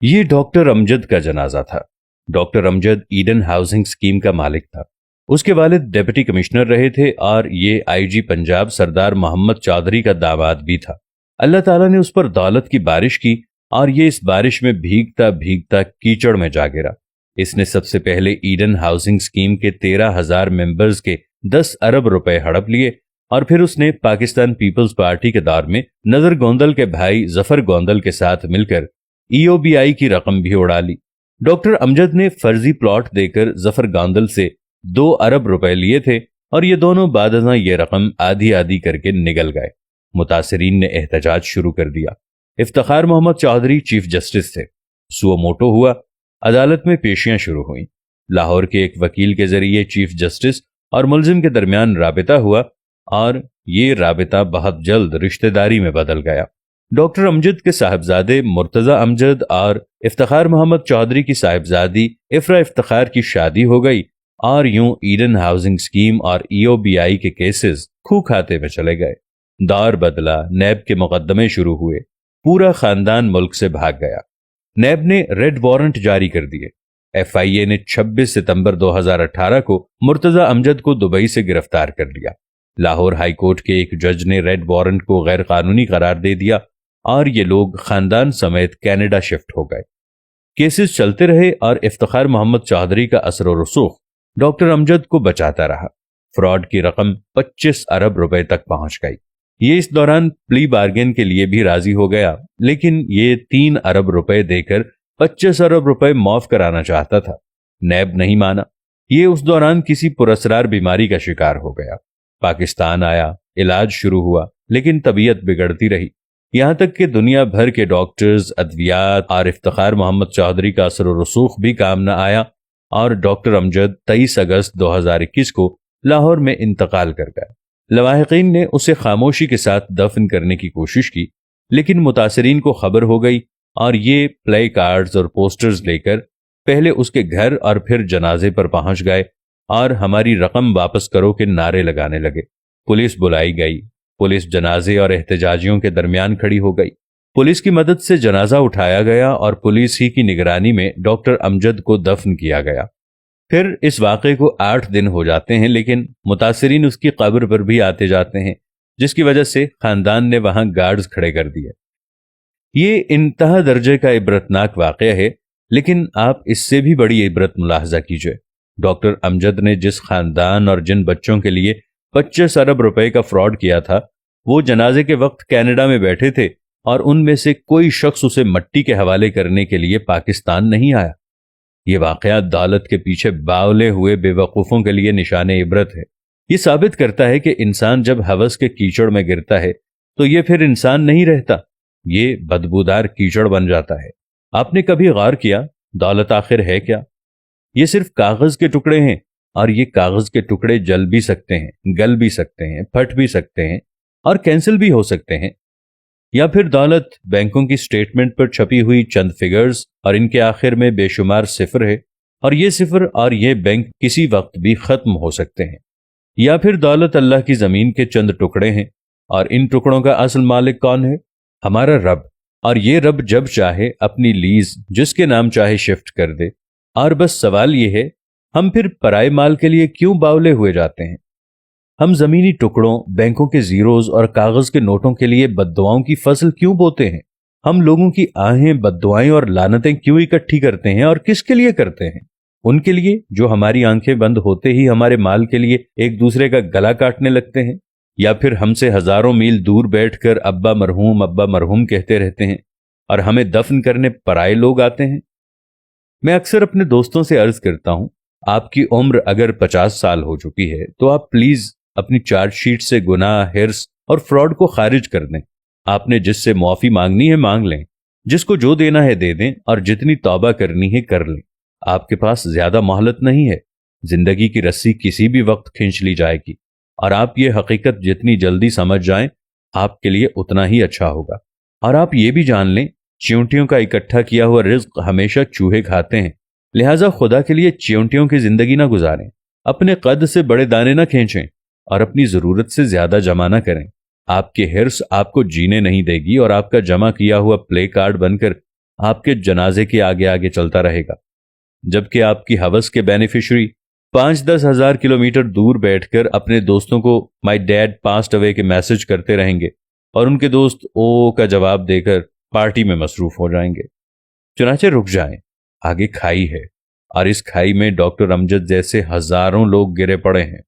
یہ डॉक्टर अमजद का जनाजा था। Doctor Amjad Eden housing scheme का मालिक था। उसके वालिद डिप्टी कमिश्नर रहे थे और ये आईजी पंजाब सरदार मोहम्मद चौधरी का दामाद भी था। अल्लाह ताला ने उस पर दौलत की बारिश की और ये इस बारिश में भीगता भीगता कीचड़ में जा गिरा। इसने सबसे पहले ईडन हाउसिंग स्कीम के 13,000 मेंबर्स के 10 अरब रुपए हड़प लिए और फिर उसने पाकिस्तान पीपल्स पार्टी के दौर में नजर गोंदल के भाई जफर गोंदल के साथ मिलकर ईओबीआई की रकम भी उड़ा ली। डॉक्टर अमजद ने फर्जी प्लॉट देकर जफर गोंदल से 2 अरब रुपए लिए थे और ये दोनों बादशाह ये रकम आधी आधी करके निगल गए। मुतासिरीन ने एहतजाज शुरू कर दिया। इफ्तिखार मोहम्मद चौधरी चीफ जस्टिस थे। सुओ मोटो हुआ, अदालत में पेशियां शुरू हुई। लाहौर के एक वकील के जरिए चीफ जस्टिस और मुलजिम के दरमियान राबिता हुआ और ये राबिता बहुत जल्द रिश्तेदारी में बदल गया। डॉक्टर अमजद के साहिबजादे मुर्तजा अमजद और इफ्तिखार मोहम्मद चौधरी की साहिबजादी इफ्रा इफ्तिखार की शादी हो गई और यूं ईडन हाउसिंग स्कीम और ईओबीआई के केसेस खूह खाते में चले गए। दौर बदला, नैब के मुकदमे शुरू हुए, पूरा खानदान मुल्क से भाग गया। नैब ने रेड वारंट जारी कर दिए। एफआईए ने 26 सितंबर 2018 को मुर्तजा अमजद को दुबई से गिरफ्तार कर लिया। लाहौर हाई कोर्ट के एक जज ने रेड वारंट को गैर कानूनी करार दे दिया और ये लोग खानदान समेत कनाडा शिफ्ट हो गए। केसेस चलते रहे और इफ्तिखार मोहम्मद चौधरी का असर और रसूख डॉक्टर अमजद को बचाता रहा। फ्रॉड की रकम 25 अरब रुपए तक पहुंच गई। ये इस दौरान प्ली बार्गेन के लिए भी राजी हो गया, लेकिन ये 3 अरब रुपए देकर 25 अरब रुपए माफ कराना चाहता था। नैब नहीं माना। ये उस दौरान किसी पुरस्रार बीमारी का शिकार हो गया। पाकिस्तान आया, इलाज शुरू हुआ, लेकिन तबीयत बिगड़ती रही। यहां तक कि दुनिया भर के डॉक्टर्स, अद्वियात और इफ्तिखार मोहम्मद चौधरी का असर और रसूख भी काम न आया और डॉक्टर अमजद 23 अगस्त 2021 को लाहौर में इंतकाल कर गया। लवाहिकीन ने उसे खामोशी के साथ दफन करने की कोशिश की, लेकिन मुतासिरीन को खबर हो गई और ये प्ले कार्ड्स और पोस्टर्स लेकर पहले उसके घर और फिर जनाजे पर पहुंच गए और हमारी रकम वापस करो के नारे लगाने लगे। पुलिस बुलाई गई। पुलिस जनाजे और एहतजाजियों के दरमियान खड़ी हो गई। पुलिस की मदद से जनाजा उठाया गया और पुलिस ही की निगरानी में डॉक्टर अमजद को दफन किया गया। फिर इस वाक़े को 8 दिन हो जाते हैं, लेकिन मुतासिरीन उसकी कब्र पर भी आते जाते हैं, जिसकी वजह से खानदान ने वहां गार्ड्स खड़े कर दिए। ये इंतहा दर्जे का इबरतनाक वाक़या है, लेकिन आप इससे भी बड़ी इबरत मुलाहजा कीजिए। डॉक्टर अमजद ने जिस खानदान और जिन बच्चों के लिए 25 अरब रुपए का फ्रॉड किया था, वो जनाजे के वक्त कनाडा में बैठे थे और उनमें से कोई शख्स उसे मट्टी के हवाले करने के लिए पाकिस्तान नहीं आया। ये वाक़या दौलत के पीछे बावले हुए बेवकूफ़ों के लिए निशाने इबरत है। ये साबित करता है कि इंसान जब हवस के कीचड़ में गिरता है तो ये फिर इंसान नहीं रहता, ये बदबूदार कीचड़ बन जाता है। आपने कभी गौर किया दौलत आखिर है क्या? ये सिर्फ कागज के टुकड़े हैं और ये कागज के टुकड़े जल भी सकते हैं, गल भी सकते हैं, फट भी सकते हैं और कैंसिल भी हो सकते हैं। या फिर दौलत बैंकों की स्टेटमेंट पर छपी हुई चंद फिगर्स और इनके आखिर में बेशुमार सिफर है और ये सिफर और ये बैंक किसी वक्त भी खत्म हो सकते हैं। या फिर दौलत अल्लाह की जमीन के चंद टुकड़े हैं और इन टुकड़ों का असल मालिक कौन है? हमारा रब। और ये रब जब चाहे अपनी लीज जिसके नाम चाहे शिफ्ट कर दे। और बस सवाल ये है, हम फिर पराए माल के लिए क्यों बावले हुए जाते हैं? हम जमीनी टुकड़ों, बैंकों के जीरोज और कागज के नोटों के लिए बद्दुआओं की फसल क्यों बोते हैं? हम लोगों की आहें, बद्दुआएं और लानतें क्यों इकट्ठी करते हैं और किसके लिए करते हैं? उनके लिए जो हमारी आंखें बंद होते ही हमारे माल के लिए एक दूसरे का गला काटने लगते हैं, या फिर हमसे हजारों मील दूर बैठकर अब्बा मरहूम कहते रहते हैं और हमें दफन करने पराए लोग आते हैं। मैं अक्सर अपने दोस्तों से अर्ज करता हूं, आपकी उम्र अगर 50 साल हो चुकी है तो आप प्लीज अपनी चार्जशीट से गुनाह, हिर्स और फ्रॉड को खारिज कर दें। आपने जिससे मुआफी मांगनी है मांग लें, जिसको जो देना है दे दें और जितनी तौबा करनी है कर लें। आपके पास ज्यादा मोहलत नहीं है। जिंदगी की रस्सी किसी भी वक्त खींच ली जाएगी और आप ये हकीकत जितनी जल्दी समझ जाएं, आपके लिए उतना ही अच्छा होगा। और आप ये भी जान लें, चींटियों का इकट्ठा किया हुआ रिज्क हमेशा चूहे खाते हैं। लिहाजा खुदा के लिए चींटियों की जिंदगी ना गुजारें, अपने कद से बड़े दाने ना खींचें और अपनी जरूरत से ज्यादा जमा ना करें। आपके हिर्स आपको जीने नहीं देगी और आपका जमा किया हुआ प्ले कार्ड बनकर آپ کے جنازے کے آگے آگے چلتا رہے گا، جبکہ آپ کی ہوس کے بینیفیشری 5-10 ہزار کلومیٹر دور بیٹھ کر اپنے دوستوں کو مائی ڈیڈ پاسڈ اوے کے میسج کرتے رہیں گے اور ان کے دوست او کا جواب دے کر پارٹی میں مصروف ہو جائیں گے۔ چنانچہ رک جائیں، آگے کھائی ہے، اور اس کھائی میں ڈاکٹر امجد جیسے ہزاروں لوگ گرے پڑے ہیں۔